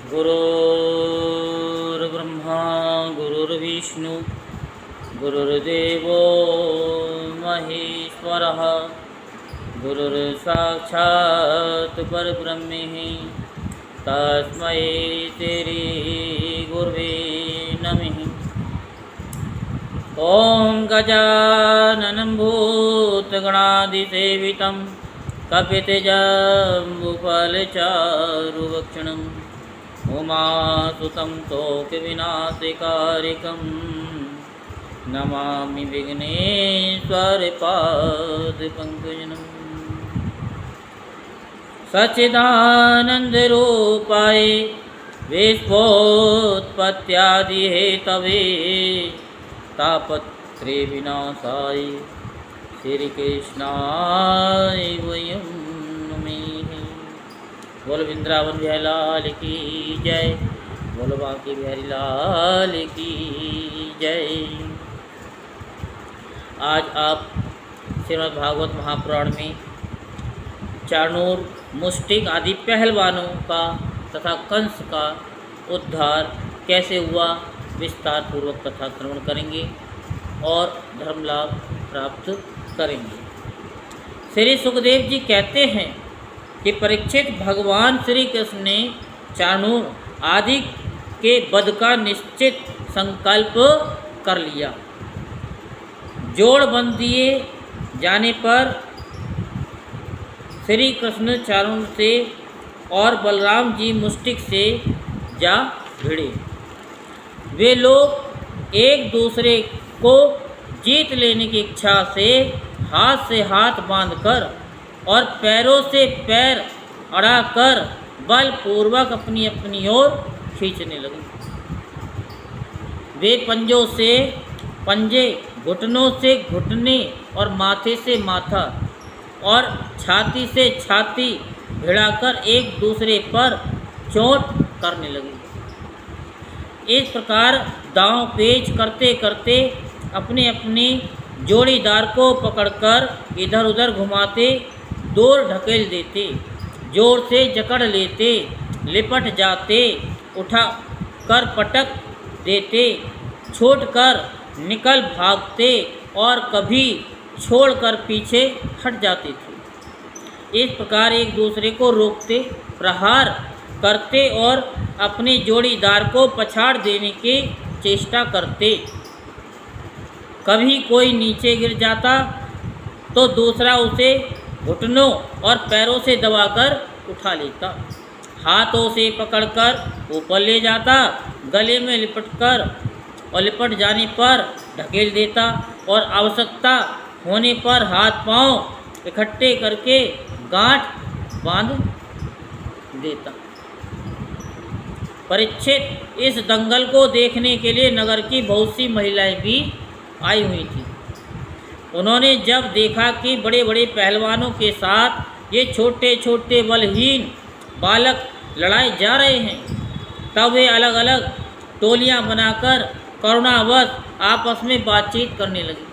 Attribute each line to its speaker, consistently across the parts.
Speaker 1: गुरुर्ब्रह्मा गुरुर्विष्णु गुरुर्देवो महेश्वरः गुरुर्साक्षात् परब्रह्म तस्मै श्री गुरुवे नमः। ओं गजाननं भूतगणादिसेवितं कपितजम्बुफलचारुभक्षणं उमासुतं शोकविनाशकारिकं नमामि विघ्नेश्वरपादपङ्कजम्। सच्चिदानन्दरूपाय विश्वोत्पत्त्यादिहेतवे तापत्रयविनाशाय श्रीकृष्णाय वयं नमः। बोल वृंदावन बिहारी लाल की जय, बोल बांके बिहारी लाल की जय। आज आप श्रीमद् भागवत महापुराण में चाणूर, मुष्टिक आदि पहलवानों का तथा कंस का उद्धार कैसे हुआ विस्तार पूर्वक कथा श्रवण करेंगे और धर्म लाभ प्राप्त करेंगे। श्री सुखदेव जी कहते हैं कि परीक्षित, भगवान श्री कृष्ण ने चाणूर आदि के वध का निश्चित संकल्प कर लिया। जोड़ बंध दिए जाने पर श्री कृष्ण चाणूर से और बलराम जी मुष्टिक से जा भिड़े। वे लोग एक दूसरे को जीत लेने की इच्छा से हाथ बांधकर और पैरों से पैर अड़ाकर बलपूर्वक अपनी अपनी ओर खींचने लगे। वे पंजों से पंजे, घुटनों से घुटने और माथे से माथा और छाती से छाती भिड़ाकर एक दूसरे पर चोट करने लगे। इस प्रकार दांव पेच करते करते अपने अपने जोड़ीदार को पकड़कर इधर उधर घुमाते, दूर ढकेल देते, जोर से जकड़ लेते, लिपट जाते, उठा कर पटक देते, छोड़कर निकल भागते और कभी छोड़कर पीछे हट जाते थे। इस प्रकार एक दूसरे को रोकते, प्रहार करते और अपने जोड़ीदार को पछाड़ देने की चेष्टा करते। कभी कोई नीचे गिर जाता तो दूसरा उसे घुटनों और पैरों से दबाकर उठा लेता, हाथों से पकड़कर ऊपर ले जाता, गले में लिपटकर और लिपट जाने पर ढकेल देता और आवश्यकता होने पर हाथ पांव इकट्ठे करके गांठ बांध देता। परीक्षित, इस दंगल को देखने के लिए नगर की बहुत सी महिलाएं भी आई हुई थी। उन्होंने जब देखा कि बड़े बड़े पहलवानों के साथ ये छोटे छोटे बलहीन बालक लड़ाए जा रहे हैं, तब वे अलग अलग टोलियां बनाकर करुणावश आपस में बातचीत करने लगी।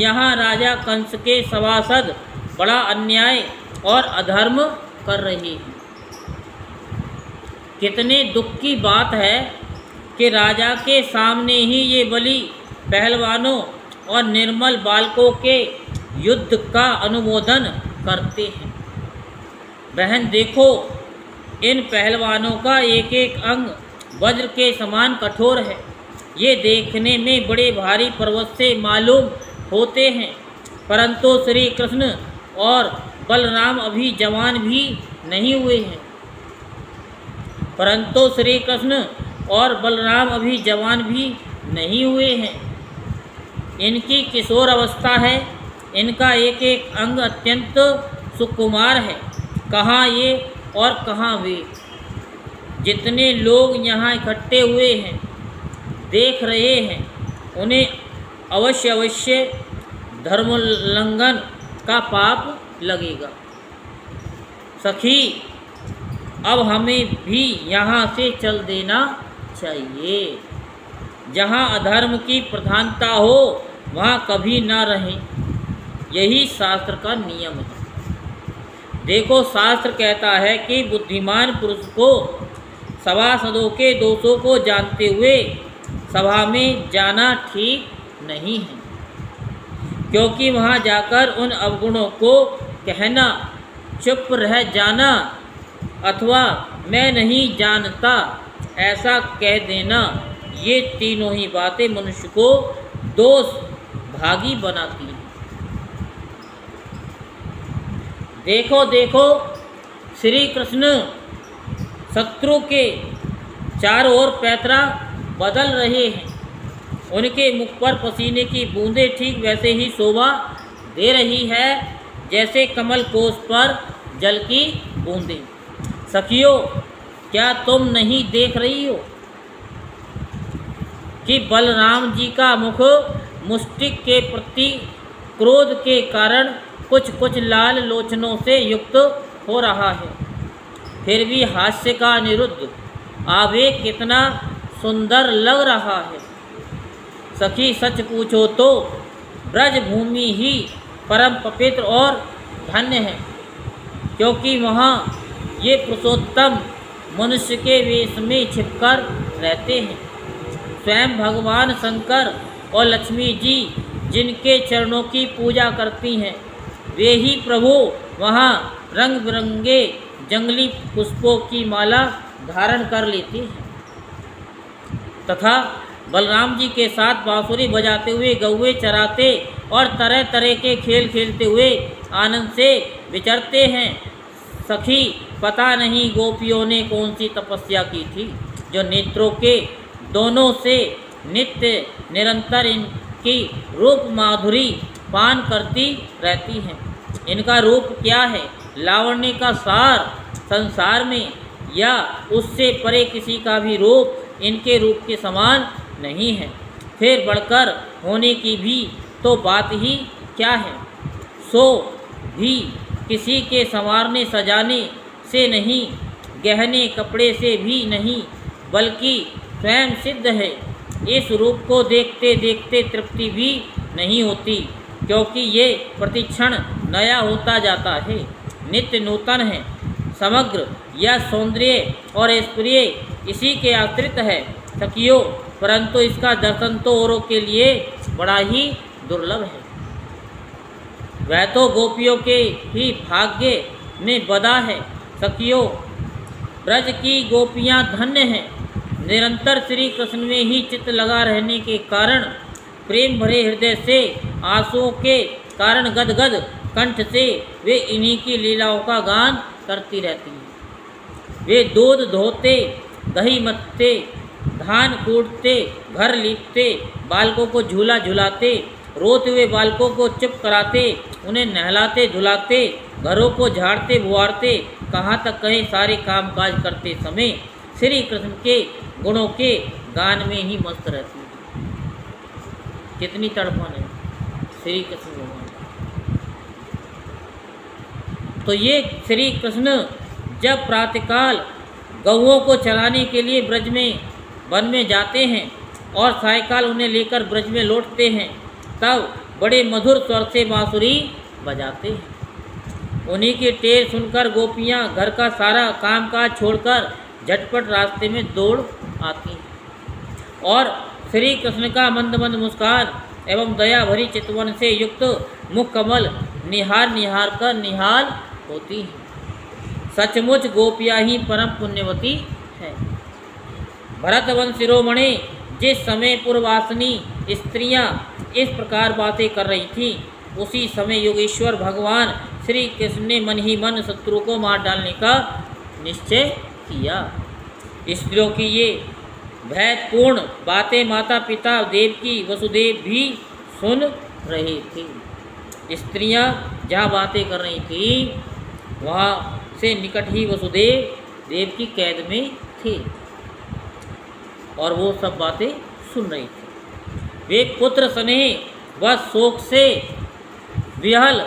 Speaker 1: यहाँ राजा कंस के सभासद बड़ा अन्याय और अधर्म कर रहे हैं। कितने दुख की बात है कि राजा के सामने ही ये बली पहलवानों और निर्मल बालकों के युद्ध का अनुमोदन करते हैं। बहन देखो, इन पहलवानों का एक एक अंग वज्र के समान कठोर है। ये देखने में बड़े भारी पर्वत से मालूम होते हैं, परंतु श्री कृष्ण और बलराम अभी जवान भी नहीं हुए हैं। परंतु श्री कृष्ण और बलराम अभी जवान भी नहीं हुए हैं। इनकी किशोर अवस्था है, इनका एक एक अंग अत्यंत सुकुमार है। कहाँ ये और कहाँ वे? जितने लोग यहाँ इकट्ठे हुए हैं, देख रहे हैं, उन्हें अवश्य अवश्य धर्मोल्लंघन का पाप लगेगा। सखी, अब हमें भी यहाँ से चल देना चाहिए। जहाँ अधर्म की प्रधानता हो वहाँ कभी न रहें, यही शास्त्र का नियम है। देखो, शास्त्र कहता है कि बुद्धिमान पुरुष को सभासदों के दोषों को जानते हुए सभा में जाना ठीक नहीं है, क्योंकि वहाँ जाकर उन अवगुणों को कहना, चुप रह जाना अथवा मैं नहीं जानता ऐसा कह देना, ये तीनों ही बातें मनुष्य को दोष भागी बनाती हैं। देखो देखो, श्री कृष्ण शत्रु के चारों ओर पैतरा बदल रहे हैं। उनके मुख पर पसीने की बूंदें ठीक वैसे ही शोभा दे रही है जैसे कमल कोष पर जल की बूंदें। सखियों, क्या तुम नहीं देख रही हो कि बलराम जी का मुख मुष्टिक के प्रति क्रोध के कारण कुछ कुछ लाल लोचनों से युक्त हो रहा है, फिर भी हास्य का अनिरुद्ध आवेग कितना सुंदर लग रहा है। सखी, सच पूछो तो ब्रज भूमि ही परम पवित्र और धन्य है, क्योंकि वहाँ ये पुरुषोत्तम मनुष्य के वेश में छिपकर रहते हैं। स्वयं भगवान शंकर और लक्ष्मी जी जिनके चरणों की पूजा करती हैं, वे ही प्रभु वहाँ रंग बिरंगे जंगली पुष्पों की माला धारण कर लेते हैं तथा बलराम जी के साथ बांसुरी बजाते हुए गौवे चराते और तरह तरह के खेल खेलते हुए आनंद से विचरते हैं। सखी, पता नहीं गोपियों ने कौन सी तपस्या की थी जो नेत्रों के दोनों से नित्य निरंतर इनकी रूप माधुरी पान करती रहती हैं। इनका रूप क्या है? लावण्य का सार संसार में या उससे परे किसी का भी रूप इनके रूप के समान नहीं है। फिर बढ़कर होने की भी तो बात ही क्या है। सो भी किसी के संवारने सजाने से नहीं, गहने कपड़े से भी नहीं, बल्कि स्वयं सिद्ध है। इस रूप को देखते देखते तृप्ति भी नहीं होती, क्योंकि ये प्रतिक्षण नया होता जाता है, नित्य नूतन है। समग्र या सौंदर्य और ऐश्वर्य इसी के आश्रित है सखियों, परंतु इसका दर्शन तो औरों के लिए बड़ा ही दुर्लभ है। वह तो गोपियों के ही भाग्य में बदा है सखियों। ब्रज की गोपियाँ धन्य हैं। निरंतर श्री कृष्ण में ही चित्त लगा रहने के कारण प्रेम भरे हृदय से आंसुओं के कारण गदगद कंठ से वे इन्हीं की लीलाओं का गान करती रहती हैं। वे दूध धोते, दही मथते, धान कूटते, घर लीपते, बालकों को झूला झुलाते, रोते हुए बालकों को चुप कराते, उन्हें नहलाते धुलाते, घरों को झाड़ते बुआरते, कहाँ तक कहीं सारे काम काज करते समय श्री कृष्ण के गुणों के गान में ही मस्त रहती है। कितनी तड़पन है श्री कृष्ण भगवान। तो ये श्री कृष्ण जब प्रातःकाल गौओं को चराने के लिए ब्रज में वन में जाते हैं और सायकाल उन्हें लेकर ब्रज में लौटते हैं, तब बड़े मधुर स्वर से बांसुरी बजाते हैं। उन्हीं की टेर सुनकर गोपियाँ घर का सारा कामकाज छोड़कर झटपट रास्ते में दौड़ आती हैं और श्री कृष्ण का मंद मंद मुस्कान एवं दया भरी चितवन से युक्त मुख कमल निहार निहार कर निहाल होती हैं। सचमुच गोपियाँ ही परम पुण्यवती है। भरतवन शिरोमणि जिस समय पूर्वासनी स्त्रियां इस प्रकार बातें कर रही थीं, उसी समय योगेश्वर भगवान श्री कृष्ण ने मन ही मन शत्रु को मार डालने का निश्चय किया। स्त्रियों की ये भयपूर्ण बातें माता पिता देवकी वसुदेव भी सुन रहे थे। स्त्रियां जहाँ बातें कर रही थीं, वहाँ से निकट ही वसुदेव देवकी कैद में थे और वो सब बातें सुन रही थी। वे पुत्र स्नेह व शोक से विहल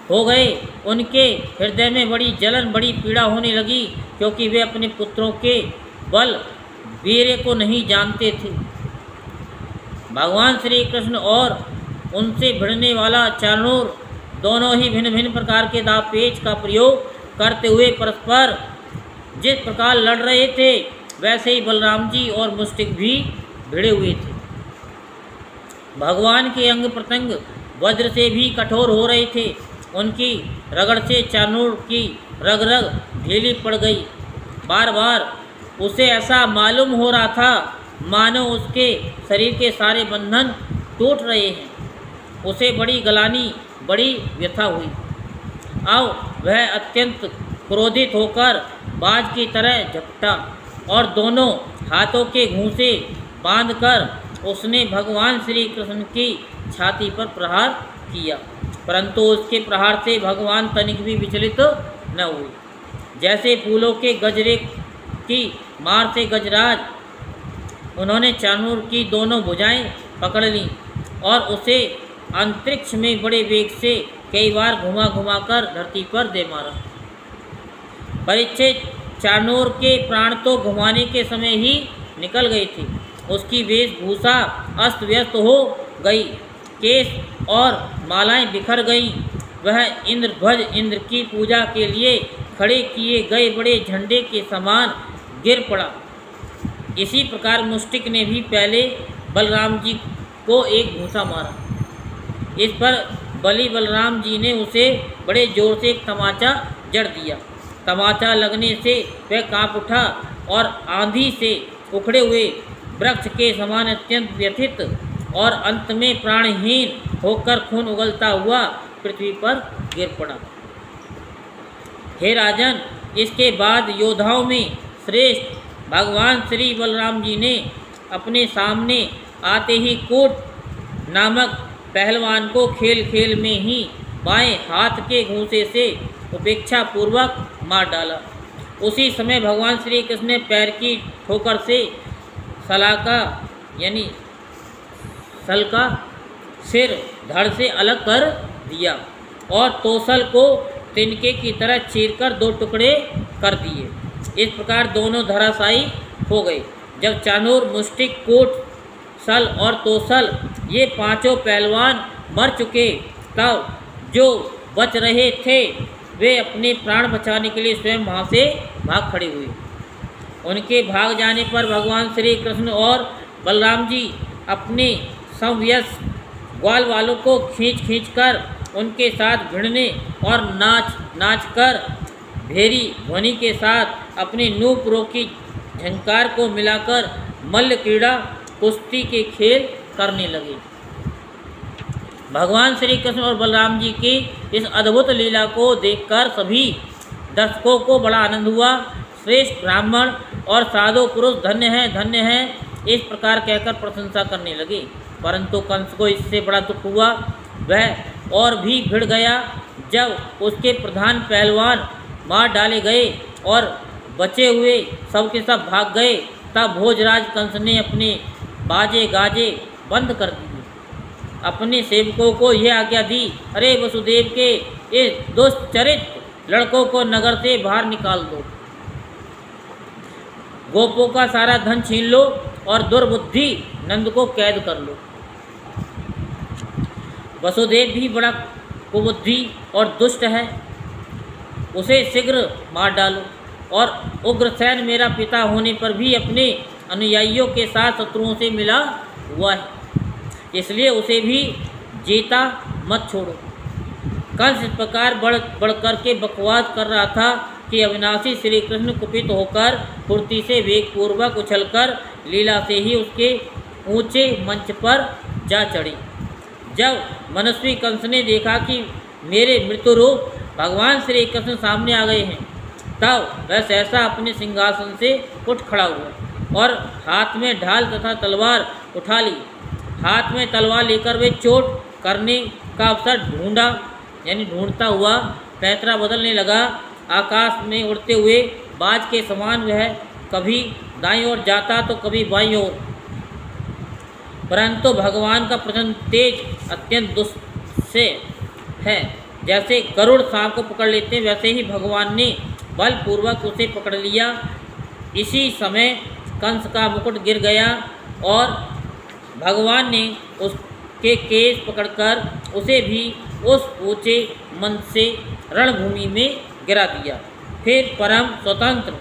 Speaker 1: हो गए। उनके हृदय में बड़ी जलन, बड़ी पीड़ा होने लगी, क्योंकि वे अपने पुत्रों के बल वीर्य को नहीं जानते थे। भगवान श्री कृष्ण और उनसे भिड़ने वाला चाणूर दोनों ही भिन्न भिन्न प्रकार के दाव पेच का प्रयोग करते हुए परस्पर जिस प्रकार लड़ रहे थे, वैसे ही बलराम जी और मुष्टिक भी भिड़े हुए थे। भगवान के अंग प्रत्यंग वज्र से भी कठोर हो रहे थे। उनकी रगड़ से चाणूर की रग रग ढीली पड़ गई। बार बार उसे ऐसा मालूम हो रहा था मानो उसके शरीर के सारे बंधन टूट रहे हैं। उसे बड़ी गलानी, बड़ी व्यथा हुई। अब वह अत्यंत क्रोधित होकर बाज की तरह झपटा और दोनों हाथों के घूंसे बांधकर उसने भगवान श्री कृष्ण की छाती पर प्रहार किया, परंतु उसके प्रहार से भगवान तनिक भी विचलित न हुए। जैसे फूलों के गजरे की मार से गजराज, उन्होंने चाणूर की दोनों भुजाएं पकड़ लीं और उसे अंतरिक्ष में बड़े वेग से कई बार घुमा घुमा कर धरती पर दे मारा। परीक्षित चाणूर के प्राण तो घुमाने के समय ही निकल गए थे। उसकी वेशभूषा अस्त व्यस्त हो गई, केश और मालाएं बिखर गईं। वह इंद्रध्वज, इंद्र की पूजा के लिए खड़े किए गए बड़े झंडे के समान गिर पड़ा। इसी प्रकार मुष्टिक ने भी पहले बलराम जी को एक घूंसा मारा। इस पर बलि बलराम जी ने उसे बड़े जोर से एक तमाचा जड़ दिया। तमाचा लगने से वह कांप उठा और आंधी से उखड़े हुए वृक्ष के समान अत्यंत व्यथित और अंत में प्राणहीन होकर खून उगलता हुआ पृथ्वी पर गिर पड़ा। हे राजन, इसके बाद योद्धाओं में श्रेष्ठ भगवान श्री बलराम जी ने अपने सामने आते ही कूट नामक पहलवान को खेल खेल में ही बाएं हाथ के घूंसे से उपेक्षा पूर्वक मार डाला। उसी समय भगवान श्री कृष्ण ने पैर की ठोकर से सलाका यानी सल का सिर धड़ से अलग कर दिया और तोसल को तिनके की तरह चीरकर दो टुकड़े कर दिए। इस प्रकार दोनों धराशायी हो गए। जब चाणूर, मुष्टिक, कूट, सल और तोसल ये पांचों पहलवान मर चुके, तब जो बच रहे थे वे अपने प्राण बचाने के लिए स्वयं वहाँ से भाग खड़े हुए। उनके भाग जाने पर भगवान श्री कृष्ण और बलराम जी अपने समवयस्क ग्वाल वालों को खींच खींच कर उनके साथ भिड़ने और नाच नाच कर भेरी ध्वनि के साथ अपने नूपुरों की झंकार को मिलाकर मल्ल क्रीड़ा, कुश्ती के खेल करने लगे। भगवान श्री कृष्ण और बलराम जी की इस अद्भुत लीला को देखकर सभी दर्शकों को बड़ा आनंद हुआ। श्रेष्ठ ब्राह्मण और साधु पुरुष धन्य हैं, धन्य हैं, इस प्रकार कहकर प्रशंसा करने लगे। परंतु कंस को इससे बड़ा दुख हुआ। वह और भी भिड़ गया। जब उसके प्रधान पहलवान मार डाले गए और बचे हुए सब के सब भाग गए, तब भोजराज कंस ने अपने बाजे गाजे बंद कर दिए। अपने सेवकों को यह आज्ञा दी, अरे वसुदेव के इस दुष्चरित लड़कों को नगर से बाहर निकाल दो, गोपों का सारा धन छीन लो और दुर्बुद्धि नंद को कैद कर लो। वसुदेव भी बड़ा कुबुद्धि और दुष्ट है, उसे शीघ्र मार डालो। और उग्रसेन मेरा पिता होने पर भी अपने अनुयायियों के साथ शत्रुओं से मिला हुआ है, इसलिए उसे भी जीता मत छोड़ो। कंस इस प्रकार बढ़ कर के बकवास कर रहा था कि अविनाशी श्री कृष्ण कुपित होकर फुर्ती से वेगपूर्वक उछलकर लीला से ही उसके ऊंचे मंच पर जा चढ़े। जब मनस्वी कंस ने देखा कि मेरे मृत्यु रूप भगवान श्री कृष्ण सामने आ गए हैं, तब वह सहसा अपने सिंहासन से उठ खड़ा हुआ और हाथ में ढाल तथा तलवार उठा ली। हाथ में तलवार लेकर वे चोट करने का अवसर ढूंढता हुआ पैतरा बदलने लगा। आकाश में उड़ते हुए बाज के समान वह कभी दाईं ओर जाता तो कभी बाईं ओर, परंतु भगवान का प्रचंड तेज अत्यंत दुस्सह है। जैसे गरुड़ सांप को पकड़ लेते वैसे ही भगवान ने बलपूर्वक उसे पकड़ लिया। इसी समय कंस का मुकुट गिर गया और भगवान ने उसके केस पकड़कर उसे भी उस ऊंचे मंच से रणभूमि में गिरा दिया। फिर परम स्वतंत्र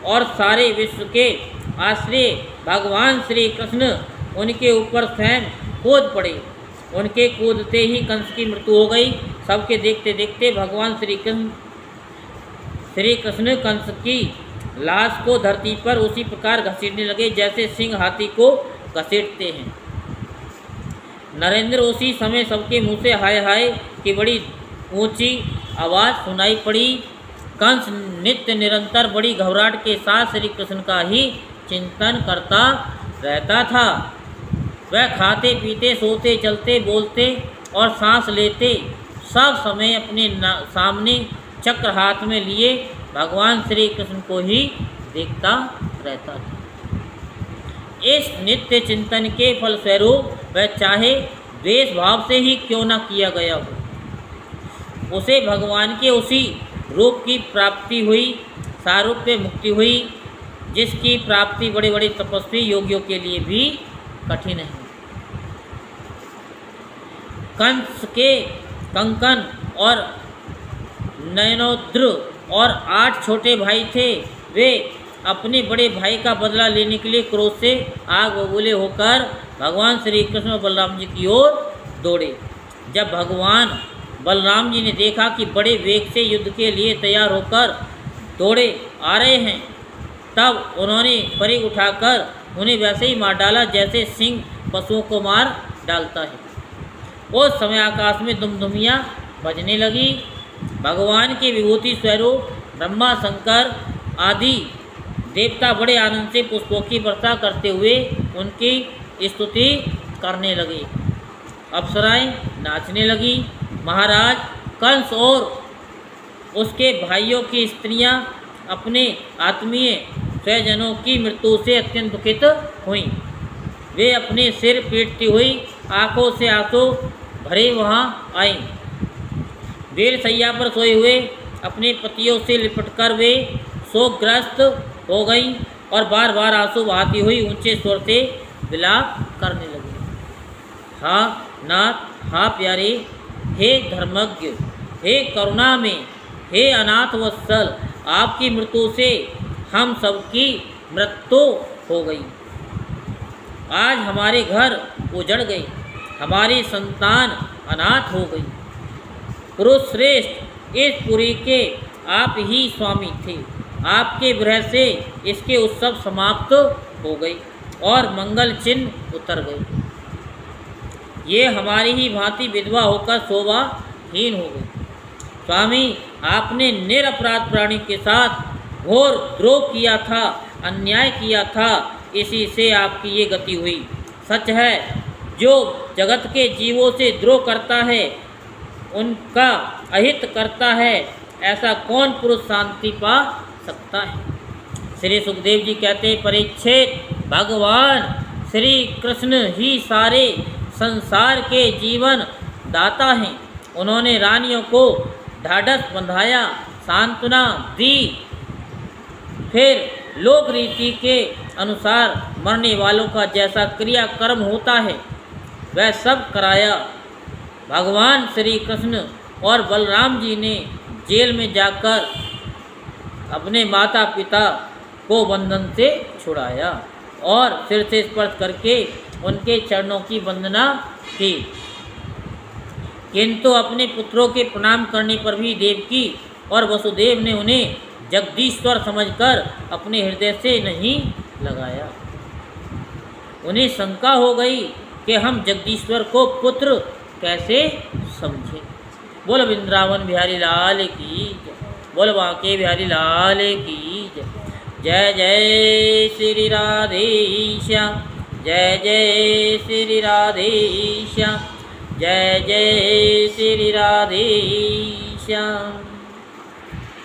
Speaker 1: और सारे विश्व के आश्रय भगवान श्री कृष्ण उनके ऊपर स्वयं कूद पड़े। उनके कूदते ही कंस की मृत्यु हो गई। सबके देखते देखते भगवान श्री कृष्ण कंस की लाश को धरती पर उसी प्रकार घसीटने लगे जैसे सिंह हाथी को घसीटते हैं। नरेंद्र, उसी समय सबके मुंह से हाय हाय की बड़ी ऊंची आवाज़ सुनाई पड़ी। कंस नित्य निरंतर बड़ी घबराहट के साथ श्री कृष्ण का ही चिंतन करता रहता था। वह खाते पीते, सोते, चलते, बोलते और सांस लेते सब समय अपने सामने चक्र हाथ में लिए भगवान श्री कृष्ण को ही देखता रहता था। इस नित्य चिंतन के फलस्वरूप वह चाहे द्वेष भाव से ही क्यों न किया गया हो, उसे भगवान के उसी रूप की प्राप्ति हुई, सारूप्य मुक्ति हुई, जिसकी प्राप्ति बड़े बड़े तपस्वी योगियों के लिए भी कठिन है। कंस के कंकन और नयनोद्र और 8 छोटे भाई थे। वे अपने बड़े भाई का बदला लेने के लिए क्रोध से आग बबूले होकर भगवान श्री कृष्ण और बलराम जी की ओर दौड़े। जब भगवान बलराम जी ने देखा कि बड़े वेग से युद्ध के लिए तैयार होकर दौड़े आ रहे हैं, तब उन्होंने परिघ उठाकर उन्हें वैसे ही मार डाला जैसे सिंह पशुओं को मार डालता है। उस समय आकाश में दुमदुमियाँ बजने लगी। भगवान के विभूति स्वरूप ब्रह्मा, शंकर आदि देवता बड़े आनंद से पुष्पों की वर्षा करते हुए उनकी स्तुति करने लगे। अप्सराएं नाचने लगी। महाराज कंस और उसके भाइयों की स्त्रियां अपने आत्मीय स्वजनों की मृत्यु से अत्यंत दुखित हुईं। वे अपने सिर पीटती हुई आंखों से आंसू भरे वहाँ आईं। वीर सैया पर सोए हुए अपने पतियों से लिपटकर वे शोकग्रस्त हो गईं और बार बार आंसू बहाती हुई ऊंचे स्वर से विलाप करने लगी। हाँ नाथ, हाँ प्यारे, हे धर्मज्ञ, हे करुणा में, हे अनाथ वत्सल, आपकी मृत्यु से हम सबकी मृत्यु हो गई। आज हमारे घर उजड़ गए, हमारी संतान अनाथ हो गई। पुरुष श्रेष्ठ, इस पुरी के आप ही स्वामी थे। आपके विरह से इसके उत्सव समाप्त हो गए और मंगल चिन्ह उतर गए। ये हमारी ही भांति विधवा होकर शोभाहीन हो गई। स्वामी, आपने निरपराध प्राणी के साथ घोर द्रोह किया था, अन्याय किया था, इसी से आपकी ये गति हुई। सच है, जो जगत के जीवों से द्रोह करता है उनका अहित करता है, ऐसा कौन पुरुष शांति पा सकता है। श्री सुखदेव जी कहते हैं, परीक्षित, भगवान श्री कृष्ण ही सारे संसार के जीवन दाता हैं। उन्होंने रानियों को ढाढ़स बंधाया, सांत्वना दी, फिर लोक रीति के अनुसार मरने वालों का जैसा क्रियाकर्म होता है वह सब कराया। भगवान श्री कृष्ण और बलराम जी ने जेल में जाकर अपने माता पिता को बंधन से छुड़ाया और सिर से स्पर्श करके उनके चरणों की वंदना की, किंतु अपने पुत्रों के प्रणाम करने पर भी देवकी और वसुदेव ने उन्हें जगदीश्वर समझकर अपने हृदय से नहीं लगाया। उन्हें शंका हो गई कि हम जगदीश्वर को पुत्र कैसे समझें। बोल वृंदावन बिहारी लाल की जय, बोल बांके बिहारी लाल की जय। जय जय श्री राधेश्याम, जय जय श्री राधेश्याम, जय जय श्री राधेश्याम।